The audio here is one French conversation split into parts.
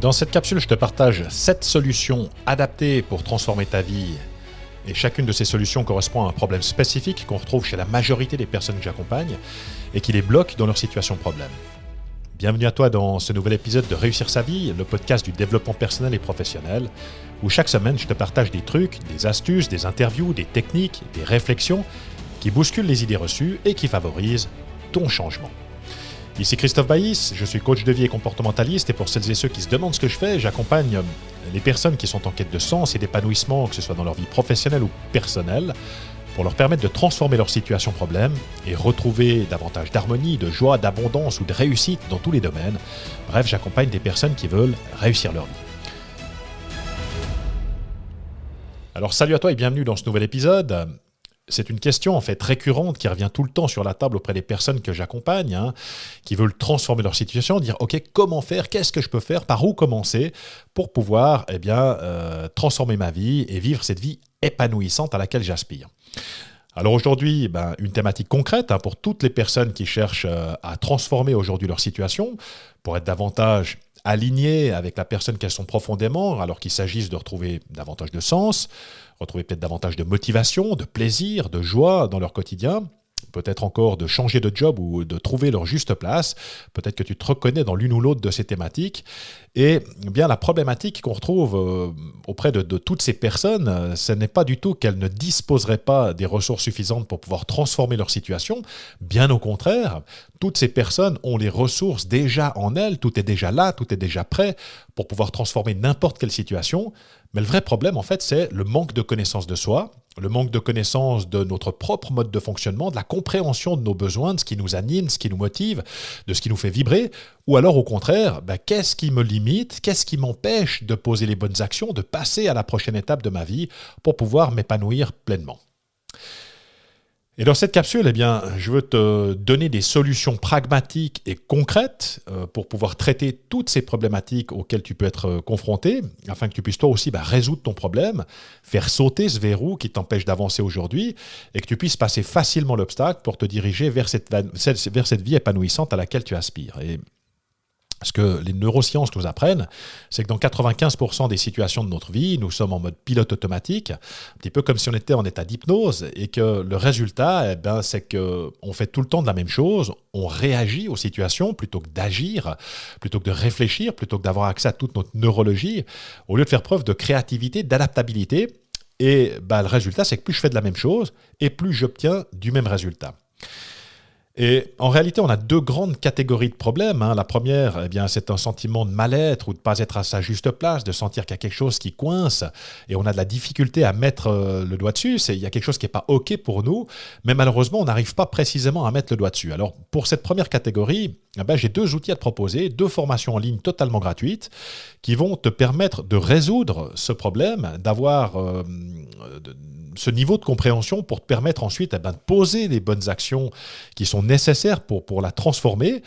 Dans cette capsule, je te partage 7 solutions adaptées pour transformer ta vie. Et chacune de ces solutions correspond à un problème spécifique qu'on retrouve chez la majorité des personnes que j'accompagne et qui les bloque dans leur situation problème. Bienvenue à toi dans ce nouvel épisode de Réussir sa vie, le podcast du développement personnel et professionnel, où chaque semaine je te partage des trucs, des astuces, des interviews, des techniques, des réflexions qui bousculent les idées reçues et qui favorisent ton changement. Ici Christophe Baïs, je suis coach de vie et comportementaliste et pour celles et ceux qui se demandent ce que je fais, j'accompagne les personnes qui sont en quête de sens et d'épanouissement, que ce soit dans leur vie professionnelle ou personnelle, pour leur permettre de transformer leur situation problème et retrouver davantage d'harmonie, de joie, d'abondance ou de réussite dans tous les domaines. Bref, j'accompagne des personnes qui veulent réussir leur vie. Alors salut à toi et bienvenue dans ce nouvel épisode. C'est une question en fait récurrente qui revient tout le temps sur la table auprès des personnes que j'accompagne, qui veulent transformer leur situation, dire ok, comment faire, qu'est-ce que je peux faire, par où commencer pour pouvoir transformer ma vie et vivre cette vie épanouissante à laquelle j'aspire. Alors aujourd'hui, une thématique concrète pour toutes les personnes qui cherchent à transformer aujourd'hui leur situation pour être davantage alignées avec la personne qu'elles sont profondément, alors qu'il s'agisse de retrouver davantage de sens, retrouver peut-être davantage de motivation, de plaisir, de joie dans leur quotidien, peut-être encore de changer de job ou de trouver leur juste place. Peut-être que tu te reconnais dans l'une ou l'autre de ces thématiques. Et bien la problématique qu'on retrouve auprès de toutes ces personnes, ce n'est pas du tout qu'elles ne disposeraient pas des ressources suffisantes pour pouvoir transformer leur situation. Bien au contraire, toutes ces personnes ont les ressources déjà en elles, tout est déjà là, tout est déjà prêt pour pouvoir transformer n'importe quelle situation. Mais le vrai problème, en fait, c'est le manque de connaissance de soi, le manque de connaissance de notre propre mode de fonctionnement, de la compréhension de nos besoins, de ce qui nous anime, de ce qui nous motive, de ce qui nous fait vibrer, ou alors au contraire, qu'est-ce qui me limite, qu'est-ce qui m'empêche de poser les bonnes actions, de passer à la prochaine étape de ma vie pour pouvoir m'épanouir pleinement. Et dans cette capsule, je veux te donner des solutions pragmatiques et concrètes pour pouvoir traiter toutes ces problématiques auxquelles tu peux être confronté, afin que tu puisses toi aussi résoudre ton problème, faire sauter ce verrou qui t'empêche d'avancer aujourd'hui et que tu puisses passer facilement l'obstacle pour te diriger vers cette vie épanouissante à laquelle tu aspires. Et ce que les neurosciences nous apprennent, c'est que dans 95% des situations de notre vie, nous sommes en mode pilote automatique, un petit peu comme si on était en état d'hypnose, et que le résultat, c'est qu'on fait tout le temps de la même chose, on réagit aux situations plutôt que d'agir, plutôt que de réfléchir, plutôt que d'avoir accès à toute notre neurologie, au lieu de faire preuve de créativité, d'adaptabilité. Et le résultat, c'est que plus je fais de la même chose, et plus j'obtiens du même résultat. Et en réalité, on a deux grandes catégories de problèmes. La première, c'est un sentiment de mal-être ou de ne pas être à sa juste place, de sentir qu'il y a quelque chose qui coince et on a de la difficulté à mettre le doigt dessus. Il y a quelque chose qui n'est pas OK pour nous, mais malheureusement, on n'arrive pas précisément à mettre le doigt dessus. Alors, pour cette première catégorie, j'ai 2 outils à te proposer, 2 formations en ligne totalement gratuites qui vont te permettre de résoudre ce problème, d'avoir ce niveau de compréhension pour te permettre ensuite de poser les bonnes actions qui sont nécessaires pour la transformer.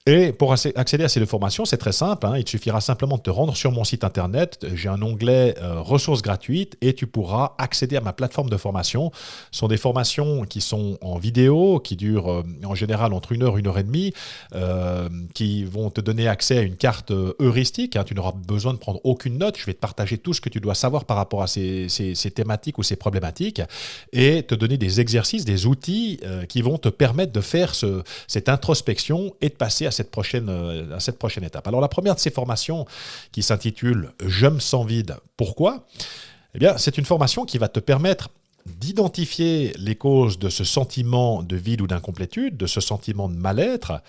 Et pour accéder à ces 2 formations, c'est très simple. Il te suffira simplement de te rendre sur mon site internet. J'ai un onglet ressources gratuites et tu pourras accéder à ma plateforme de formation. Ce sont des formations qui sont en vidéo, qui durent en général entre 1 heure et 1 heure et demie, qui vont te donner accès à une carte heuristique. Tu n'auras besoin de prendre aucune note. Je vais te partager tout ce que tu dois savoir par rapport à ces thématiques ou ces problématiques et te donner des exercices, des outils qui vont te permettre de faire cette introspection et de passer à cette prochaine étape. Alors la première de ces formations qui s'intitule « Je me sens vide, pourquoi ?» c'est une formation qui va te permettre d'identifier les causes de ce sentiment de vide ou d'incomplétude, de ce sentiment de mal-être.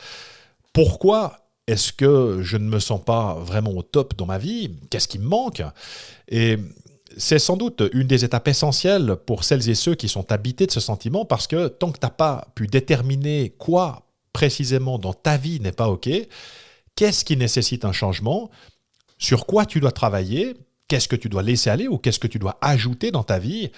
Pourquoi est-ce que je ne me sens pas vraiment au top dans ma vie? Qu'est-ce qui me manque? Et c'est sans doute une des étapes essentielles pour celles et ceux qui sont habités de ce sentiment parce que tant que tu n'as pas pu déterminer quoi précisément dans ta vie n'est pas OK, qu'est-ce qui nécessite un changement, sur quoi tu dois travailler, qu'est-ce que tu dois laisser aller ou qu'est-ce que tu dois ajouter dans ta vie,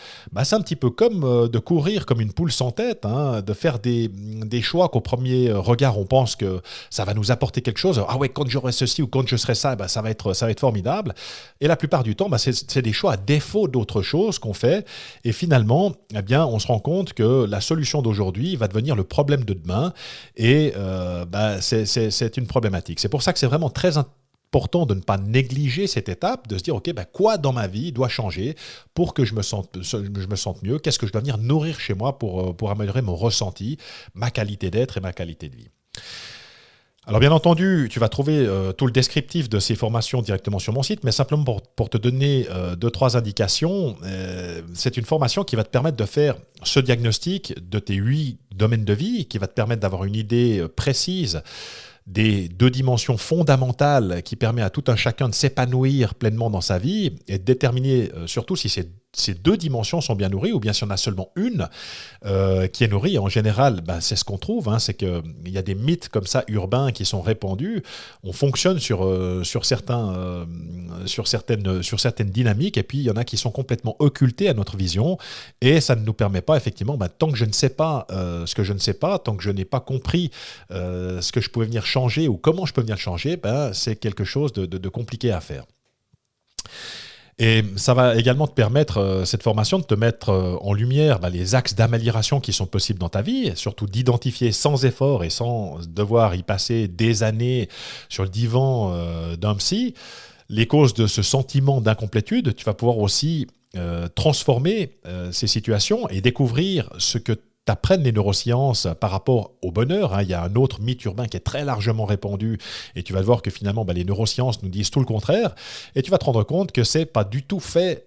c'est un petit peu comme de courir comme une poule sans tête, de faire des choix qu'au premier regard on pense que ça va nous apporter quelque chose. Ah ouais, quand j'aurai ceci ou quand je serai ça, ça va être formidable. Et la plupart du temps, c'est des choix à défaut d'autre chose qu'on fait. Et finalement, on se rend compte que la solution d'aujourd'hui va devenir le problème de demain. Et c'est une problématique. C'est pour ça que c'est vraiment très important important de ne pas négliger cette étape, de se dire, OK, quoi dans ma vie doit changer pour que je me sente mieux? Qu'est-ce que je dois venir nourrir chez moi pour améliorer mon ressenti, ma qualité d'être et ma qualité de vie? Alors bien entendu, tu vas trouver tout le descriptif de ces formations directement sur mon site, mais simplement pour te donner 2-3 indications, c'est une formation qui va te permettre de faire ce diagnostic de tes 8 domaines de vie, qui va te permettre d'avoir une idée précise des 2 dimensions fondamentales qui permettent à tout un chacun de s'épanouir pleinement dans sa vie et de déterminer surtout si ces 2 dimensions sont bien nourries ou bien s'il y en a seulement une qui est nourrie. En général, c'est ce qu'on trouve, c'est qu'il y a des mythes comme ça urbains qui sont répandus. On fonctionne sur certaines dynamiques et puis il y en a qui sont complètement occultées à notre vision et ça ne nous permet pas effectivement, tant que je ne sais pas ce que je ne sais pas, tant que je n'ai pas compris ce que je pouvais venir changer ou comment je peux venir le changer, c'est quelque chose de compliqué à faire. Et ça va également te permettre, cette formation, de te mettre en lumière les axes d'amélioration qui sont possibles dans ta vie, et surtout d'identifier sans effort et sans devoir y passer des années sur le divan d'un psy, les causes de ce sentiment d'incomplétude. Tu vas pouvoir aussi transformer ces situations et découvrir ce que t'apprennent les neurosciences par rapport au bonheur. Il y a un autre mythe urbain qui est très largement répandu et tu vas voir que finalement les neurosciences nous disent tout le contraire et tu vas te rendre compte que c'est pas du tout fait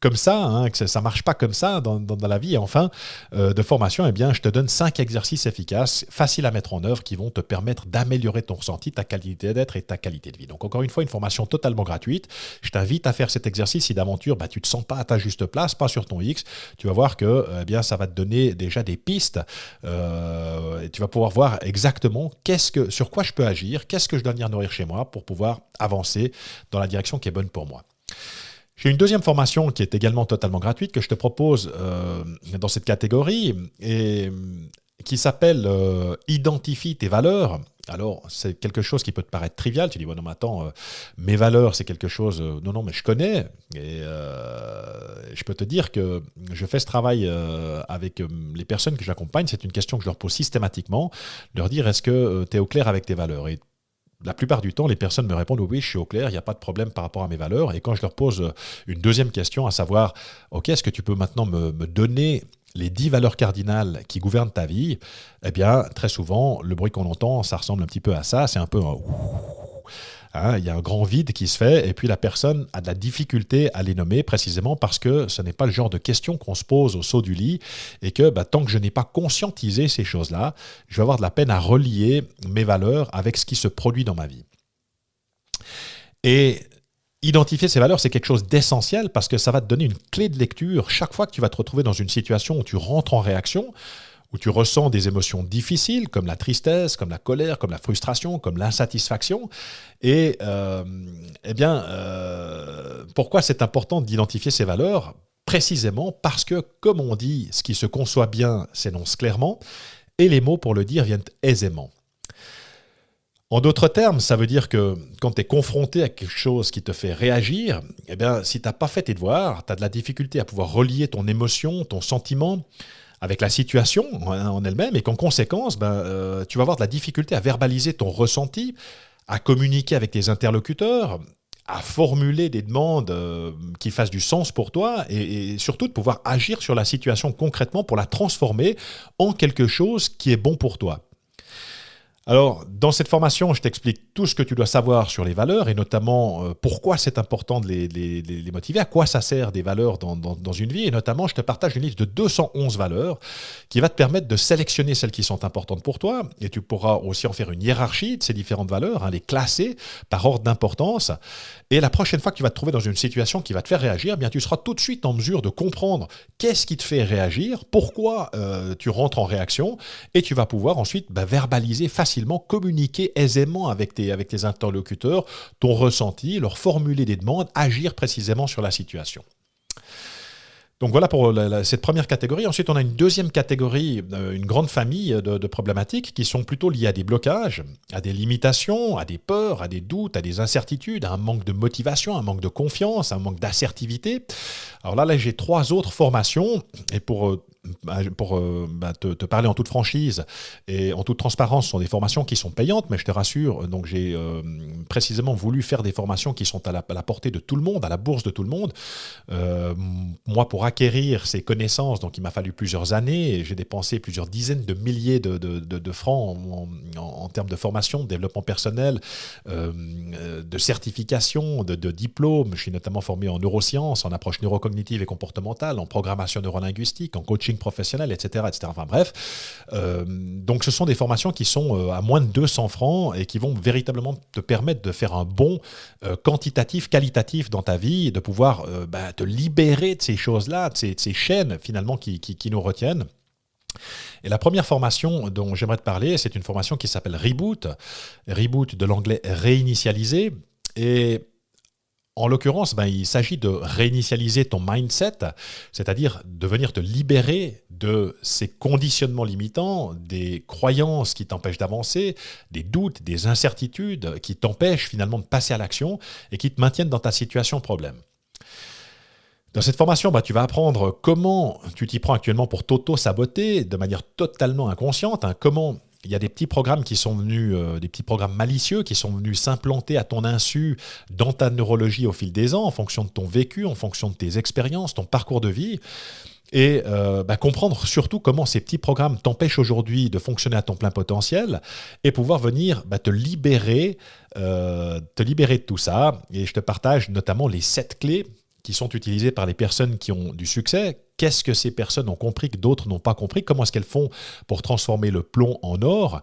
comme ça, que ça ne marche pas comme ça dans la vie. Et enfin, de formation, je te donne 5 exercices efficaces, faciles à mettre en œuvre, qui vont te permettre d'améliorer ton ressenti, ta qualité d'être et ta qualité de vie. Donc encore une fois, une formation totalement gratuite. Je t'invite à faire cet exercice si d'aventure, tu ne te sens pas à ta juste place, pas sur ton X. Tu vas voir que ça va te donner déjà des pistes et tu vas pouvoir voir exactement sur quoi je peux agir, qu'est-ce que je dois venir nourrir chez moi pour pouvoir avancer dans la direction qui est bonne pour moi. J'ai une deuxième formation qui est également totalement gratuite que je te propose dans cette catégorie et qui s'appelle Identifie tes valeurs. Alors, c'est quelque chose qui peut te paraître trivial. Tu dis, non, mais attends, mes valeurs, c'est quelque chose... non, mais je connais. Et je peux te dire que je fais ce travail avec les personnes que j'accompagne. C'est une question que je leur pose systématiquement. Leur dire, est-ce que tu es au clair avec tes valeurs? Et la plupart du temps, les personnes me répondent « Oui, je suis au clair, il n'y a pas de problème par rapport à mes valeurs. » Et quand je leur pose une deuxième question, à savoir « Ok, est-ce que tu peux maintenant me donner les 10 valeurs cardinales qui gouvernent ta vie ?» Très souvent, le bruit qu'on entend, ça ressemble un petit peu à ça. C'est un peu un « il y a un grand vide qui se fait et puis la personne a de la difficulté à les nommer précisément parce que ce n'est pas le genre de questions qu'on se pose au saut du lit et que tant que je n'ai pas conscientisé ces choses-là, je vais avoir de la peine à relier mes valeurs avec ce qui se produit dans ma vie. Et identifier ces valeurs, c'est quelque chose d'essentiel parce que ça va te donner une clé de lecture chaque fois que tu vas te retrouver dans une situation où tu rentres en réaction, où tu ressens des émotions difficiles comme la tristesse, comme la colère, comme la frustration, comme l'insatisfaction. Et pourquoi c'est important d'identifier ces valeurs? Précisément parce que, comme on dit, ce qui se conçoit bien s'énonce clairement et les mots pour le dire viennent aisément. En d'autres termes, ça veut dire que quand tu es confronté à quelque chose qui te fait réagir, si tu n'as pas fait tes devoirs, tu as de la difficulté à pouvoir relier ton émotion, ton sentiment avec la situation en elle-même et qu'en conséquence, tu vas avoir de la difficulté à verbaliser ton ressenti, à communiquer avec tes interlocuteurs, à formuler des demandes qui fassent du sens pour toi et surtout de pouvoir agir sur la situation concrètement pour la transformer en quelque chose qui est bon pour toi. Alors, dans cette formation, je t'explique tout ce que tu dois savoir sur les valeurs et notamment pourquoi c'est important de les motiver, à quoi ça sert des valeurs dans une vie. Et notamment, je te partage une liste de 211 valeurs qui va te permettre de sélectionner celles qui sont importantes pour toi. Et tu pourras aussi en faire une hiérarchie de ces différentes valeurs, les classer par ordre d'importance. Et la prochaine fois que tu vas te trouver dans une situation qui va te faire réagir, tu seras tout de suite en mesure de comprendre qu'est-ce qui te fait réagir, pourquoi tu rentres en réaction et tu vas pouvoir ensuite verbaliser facilement, communiquer aisément avec tes interlocuteurs, ton ressenti, leur formuler des demandes, agir précisément sur la situation. Donc voilà pour cette première catégorie. Ensuite, on a une deuxième catégorie, une grande famille de problématiques qui sont plutôt liées à des blocages, à des limitations, à des peurs, à des doutes, à des incertitudes, à un manque de motivation, un manque de confiance, un manque d'assertivité. Alors là, j'ai 3 autres formations et pour te parler en toute franchise et en toute transparence, ce sont des formations qui sont payantes, mais je te rassure, donc j'ai précisément voulu faire des formations qui sont à la portée de tout le monde, à la bourse de tout le monde. Moi, pour acquérir ces connaissances, donc il m'a fallu plusieurs années, et j'ai dépensé plusieurs dizaines de milliers de francs en termes de formation, de développement personnel, de certification, de diplômes. Je suis notamment formé en neurosciences, en approche neurocognitive et comportementale, en programmation neurolinguistique, en coaching professionnel, etc. etc. Enfin bref, donc ce sont des formations qui sont à moins de 200 francs et qui vont véritablement te permettre de faire un bond quantitatif, qualitatif dans ta vie et de pouvoir te libérer de ces choses-là, de ces chaînes finalement qui nous retiennent. Et la première formation dont j'aimerais te parler, c'est une formation qui s'appelle Reboot. Reboot de l'anglais réinitialiser. Et en l'occurrence, il s'agit de réinitialiser ton mindset, c'est-à-dire de venir te libérer de ces conditionnements limitants, des croyances qui t'empêchent d'avancer, des doutes, des incertitudes qui t'empêchent finalement de passer à l'action et qui te maintiennent dans ta situation problème. Dans cette formation, tu vas apprendre comment tu t'y prends actuellement pour t'auto-saboter de manière totalement inconsciente, comment il y a des petits programmes qui sont venus, des petits programmes malicieux qui sont venus s'implanter à ton insu dans ta neurologie au fil des ans, en fonction de ton vécu, en fonction de tes expériences, ton parcours de vie. Et comprendre surtout comment ces petits programmes t'empêchent aujourd'hui de fonctionner à ton plein potentiel et pouvoir venir te libérer de tout ça. Et je te partage notamment les 7 clés qui sont utilisées par les personnes qui ont du succès. Qu'est-ce que ces personnes ont compris que d'autres n'ont pas compris? Comment est-ce qu'elles font pour transformer le plomb en or?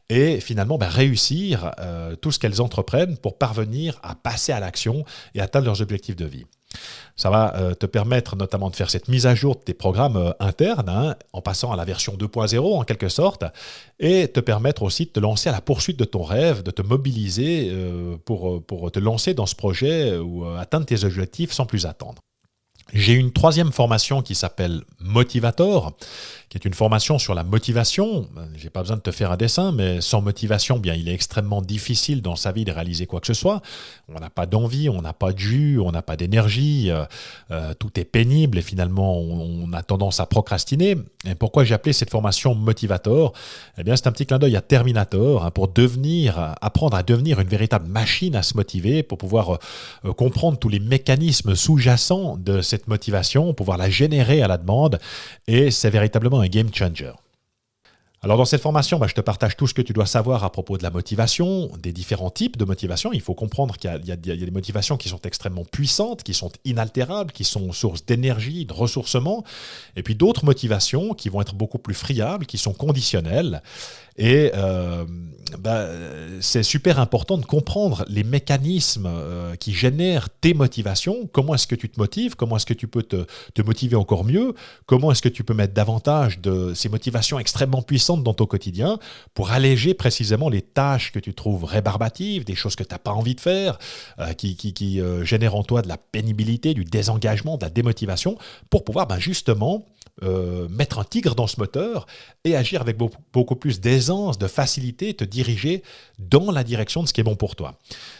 Et finalement, réussir tout ce qu'elles entreprennent pour parvenir à passer à l'action et atteindre leurs objectifs de vie. Ça va te permettre notamment de faire cette mise à jour de tes programmes internes, en passant à la version 2.0 en quelque sorte, et te permettre aussi de te lancer à la poursuite de ton rêve, de te mobiliser pour te lancer dans ce projet ou atteindre tes objectifs sans plus attendre. J'ai une 3e formation qui s'appelle Motivator, qui est une formation sur la motivation. Je n'ai pas besoin de te faire un dessin, mais sans motivation, il est extrêmement difficile dans sa vie de réaliser quoi que ce soit. On n'a pas d'envie, on n'a pas de jus, on n'a pas d'énergie, tout est pénible et finalement on a tendance à procrastiner. Et pourquoi j'ai appelé cette formation Motivator? C'est un petit clin d'œil à Terminator pour apprendre à devenir une véritable machine à se motiver, pour pouvoir comprendre tous les mécanismes sous-jacents de cette motivation, pouvoir la générer à la demande, et c'est véritablement un game changer. Alors dans cette formation, je te partage tout ce que tu dois savoir à propos de la motivation, des différents types de motivation. Il faut comprendre qu'il y a des motivations qui sont extrêmement puissantes, qui sont inaltérables, qui sont source d'énergie, de ressourcement, et puis d'autres motivations qui vont être beaucoup plus friables, qui sont conditionnelles. Et c'est super important de comprendre les mécanismes qui génèrent tes motivations. Comment est-ce que tu te motives? Comment est-ce que tu peux te motiver encore mieux? Comment est-ce que tu peux mettre davantage de ces motivations extrêmement puissantes dans ton quotidien pour alléger précisément les tâches que tu trouves rébarbatives, des choses que tu n'as pas envie de faire, qui génèrent en toi de la pénibilité, du désengagement, de la démotivation, pour pouvoir justement mettre un tigre dans ce moteur et agir avec beaucoup plus d'aisance, de facilité, te diriger dans la direction de ce qui est bon pour toi.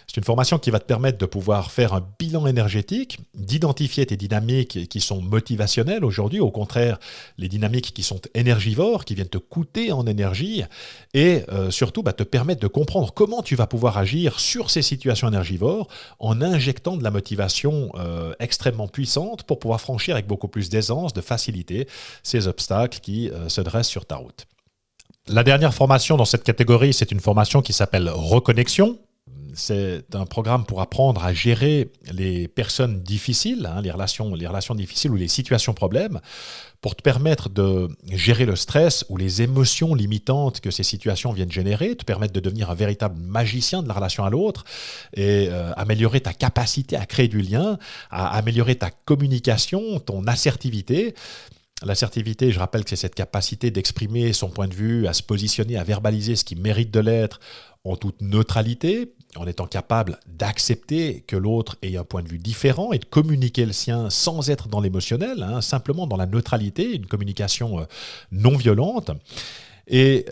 C'est une formation qui va te permettre de pouvoir faire un bilan énergétique, d'identifier tes dynamiques qui sont motivationnelles aujourd'hui, au contraire, les dynamiques qui sont énergivores, qui viennent te coûter en énergie, et surtout te permettre de comprendre comment tu vas pouvoir agir sur ces situations énergivores en injectant de la motivation extrêmement puissante pour pouvoir franchir avec beaucoup plus d'aisance, de facilité, ces obstacles qui se dressent sur ta route. La dernière formation dans cette catégorie, c'est une formation qui s'appelle Reconnexion. C'est un programme pour apprendre à gérer les personnes difficiles, les relations difficiles ou les situations problèmes, pour te permettre de gérer le stress ou les émotions limitantes que ces situations viennent générer, te permettre de devenir un véritable magicien de la relation à l'autre et améliorer ta capacité à créer du lien, à améliorer ta communication, ton assertivité. L'assertivité, je rappelle que c'est cette capacité d'exprimer son point de vue, à se positionner, à verbaliser ce qui mérite de l'être en toute neutralité, en étant capable d'accepter que l'autre ait un point de vue différent et de communiquer le sien sans être dans l'émotionnel, simplement dans la neutralité, une communication non violente. Et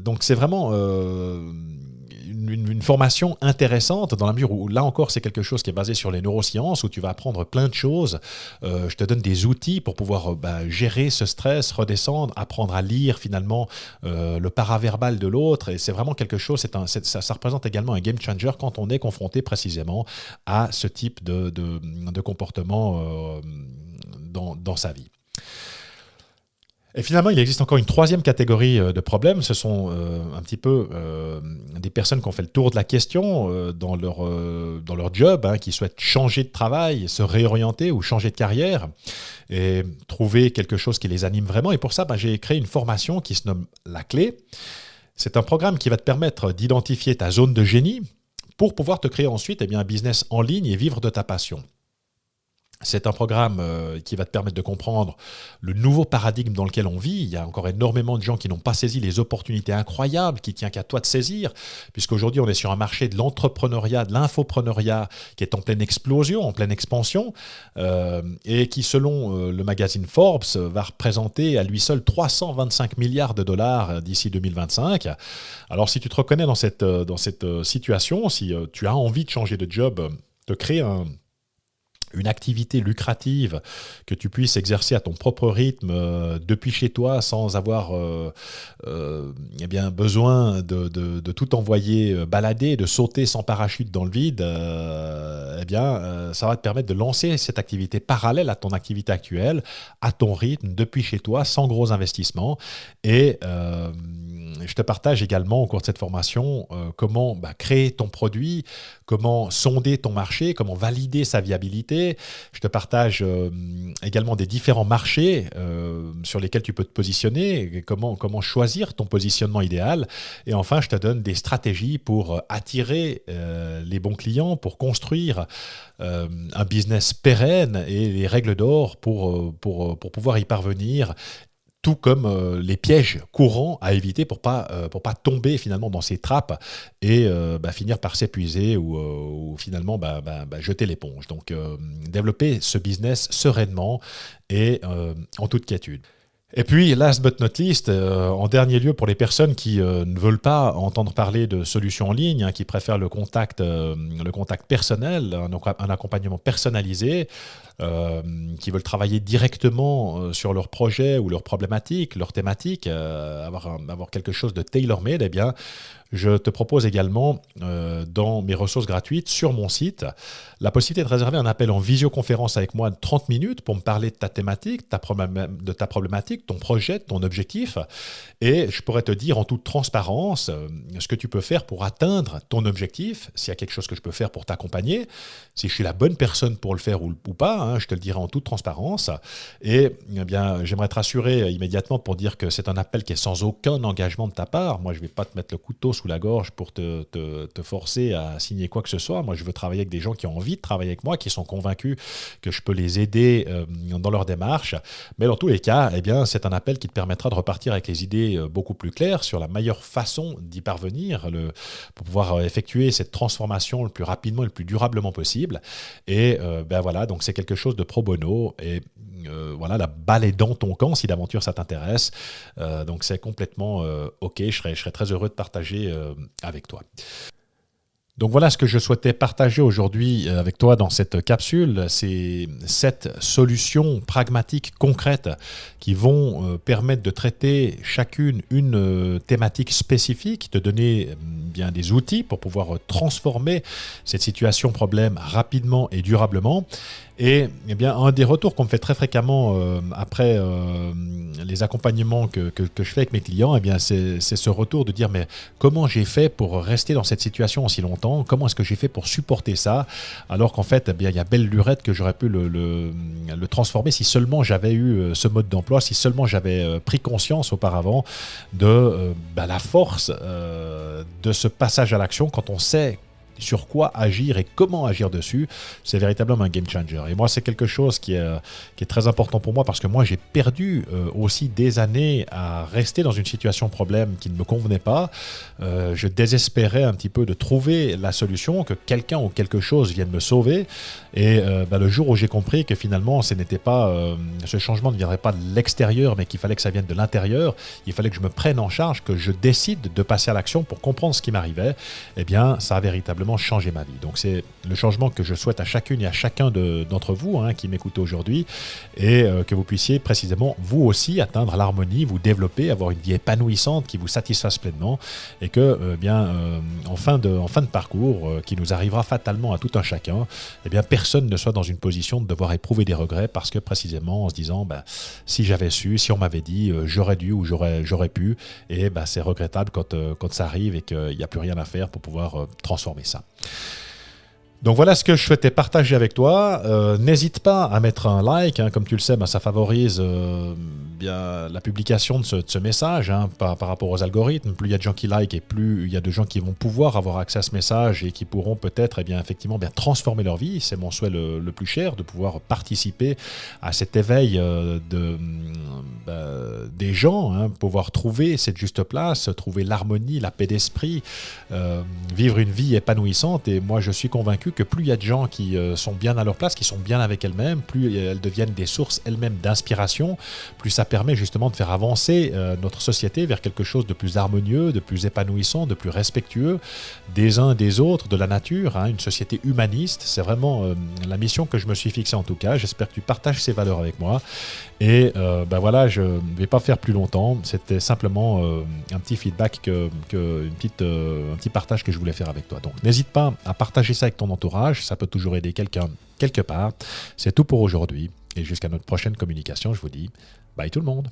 donc c'est vraiment une formation intéressante dans la mesure où, là encore, c'est quelque chose qui est basé sur les neurosciences, où tu vas apprendre plein de choses. Je te donne des outils pour pouvoir gérer ce stress, redescendre, apprendre à lire finalement le paraverbal de l'autre. Et c'est vraiment quelque chose, ça représente également un game changer quand on est confronté précisément à ce type de comportement dans sa vie. Et finalement, il existe encore une troisième catégorie de problèmes. Ce sont un petit peu des personnes qui ont fait le tour de la question dans leur job, qui souhaitent changer de travail, se réorienter ou changer de carrière et trouver quelque chose qui les anime vraiment. Et pour ça, j'ai créé une formation qui se nomme La Clé. C'est un programme qui va te permettre d'identifier ta zone de génie pour pouvoir te créer ensuite un business en ligne et vivre de ta passion. C'est un programme qui va te permettre de comprendre le nouveau paradigme dans lequel on vit. Il y a encore énormément de gens qui n'ont pas saisi les opportunités incroyables qui tient qu'à toi de saisir, puisqu'aujourd'hui on est sur un marché de l'entrepreneuriat, de l'infopreneuriat qui est en pleine explosion, en pleine expansion, et qui selon le magazine Forbes va représenter à lui seul 325 milliards de dollars d'ici 2025. Alors si tu te reconnais dans cette situation, si tu as envie de changer de job, de créer une activité lucrative que tu puisses exercer à ton propre rythme depuis chez toi sans avoir besoin de tout envoyer balader, de sauter sans parachute dans le vide, ça va te permettre de lancer cette activité parallèle à ton activité actuelle, à ton rythme, depuis chez toi, sans gros investissement. Et je te partage également au cours de cette formation comment créer ton produit, comment sonder ton marché, comment valider sa viabilité. Je te partage également des différents marchés sur lesquels tu peux te positionner, comment choisir ton positionnement idéal. Et enfin, je te donne des stratégies pour attirer les bons clients, pour construire un business pérenne et les règles d'or pour pouvoir y parvenir. Tout comme les pièges courants à éviter pour pas tomber finalement dans ces trappes et finir par s'épuiser ou finalement jeter l'éponge. Donc développer ce business sereinement et en toute quiétude. Et puis, last but not least, en dernier lieu, pour les personnes qui ne veulent pas entendre parler de solutions en ligne, qui préfèrent le contact personnel, un accompagnement personnalisé, qui veulent travailler directement sur leur projet ou leurs problématiques, leurs thématiques, avoir quelque chose de tailor-made, eh bien, je te propose également, dans mes ressources gratuites, sur mon site, la possibilité de réserver un appel en visioconférence avec moi de 30 minutes pour me parler de ta thématique, de ta problématique, ton projet, ton objectif. Et je pourrais te dire en toute transparence ce que tu peux faire pour atteindre ton objectif, s'il y a quelque chose que je peux faire pour t'accompagner, si je suis la bonne personne pour le faire ou pas, je te le dirai en toute transparence. Et j'aimerais te rassurer immédiatement pour dire que c'est un appel qui est sans aucun engagement de ta part. Moi, je ne vais pas te mettre le couteau sous la gorge pour te forcer à signer quoi que ce soit. Moi, je veux travailler avec des gens qui ont envie de travailler avec moi, qui sont convaincus que je peux les aider dans leur démarche. Mais dans tous les cas, c'est un appel qui te permettra de repartir avec les idées beaucoup plus claires sur la meilleure façon d'y parvenir, pour pouvoir effectuer cette transformation le plus rapidement et le plus durablement possible. Et donc c'est quelque chose de pro bono. Et la balle est dans ton camp si d'aventure ça t'intéresse. Donc c'est complètement OK. Je serais très heureux de partager avec toi. Donc voilà ce que je souhaitais partager aujourd'hui avec toi dans cette capsule. C'est 7 solutions pragmatiques, concrètes qui vont permettre de traiter chacune une thématique spécifique, te donner des outils pour pouvoir transformer cette situation problème rapidement et durablement. Et un des retours qu'on me fait très fréquemment après les accompagnements que je fais avec mes clients, c'est ce retour de dire mais comment j'ai fait pour rester dans cette situation aussi longtemps? Comment est-ce que j'ai fait pour supporter ça? Alors qu'en fait, il y a belle lurette que j'aurais pu le transformer si seulement j'avais eu ce mode d'emploi, si seulement j'avais pris conscience auparavant de la force de ce passage à l'action quand on sait sur quoi agir et comment agir dessus, c'est véritablement un game changer. Et moi, c'est quelque chose qui est très important pour moi parce que moi, j'ai perdu aussi des années à rester dans une situation problème qui ne me convenait pas. Je désespérais un petit peu de trouver la solution, que quelqu'un ou quelque chose vienne me sauver. Et le jour où j'ai compris que finalement, ce changement ne viendrait pas de l'extérieur, mais qu'il fallait que ça vienne de l'intérieur, il fallait que je me prenne en charge, que je décide de passer à l'action pour comprendre ce qui m'arrivait, eh bien, ça a véritablement changé ma vie. Donc, c'est le changement que je souhaite à chacune et à chacun d'entre vous qui m'écoutez aujourd'hui, et que vous puissiez précisément, vous aussi, atteindre l'harmonie, vous développer, avoir une vie épanouissante qui vous satisfasse pleinement, et que, en fin de parcours, qui nous arrivera fatalement à tout un chacun, eh bien, personne ne soit dans une position de devoir éprouver des regrets parce que précisément en se disant si j'avais su, si on m'avait dit, j'aurais dû ou j'aurais pu, et c'est regrettable quand ça arrive et qu'il n'y a plus rien à faire pour pouvoir transformer ça. Donc voilà ce que je souhaitais partager avec toi. N'hésite pas à mettre un like, comme tu le sais, ça favorise la publication de ce message par rapport aux algorithmes. Plus il y a de gens qui like et plus il y a de gens qui vont pouvoir avoir accès à ce message et qui pourront peut-être effectivement transformer leur vie. C'est mon souhait le plus cher, de pouvoir participer à cet éveil des gens, pouvoir trouver cette juste place, trouver l'harmonie, la paix d'esprit, vivre une vie épanouissante. Et moi, je suis convaincu que plus il y a de gens qui sont bien à leur place, qui sont bien avec elles-mêmes, plus elles deviennent des sources elles-mêmes d'inspiration, plus ça permet justement de faire avancer notre société vers quelque chose de plus harmonieux, de plus épanouissant, de plus respectueux des uns des autres, de la nature, une société humaniste. C'est vraiment la mission que je me suis fixée en tout cas. J'espère que tu partages ces valeurs avec moi. Et voilà, je ne vais pas faire plus longtemps. C'était simplement un petit feedback, un petit partage que je voulais faire avec toi. Donc n'hésite pas à partager ça avec ton entourage. Ça peut toujours aider quelqu'un quelque part. C'est tout pour aujourd'hui. Et jusqu'à notre prochaine communication, je vous dis bye tout le monde.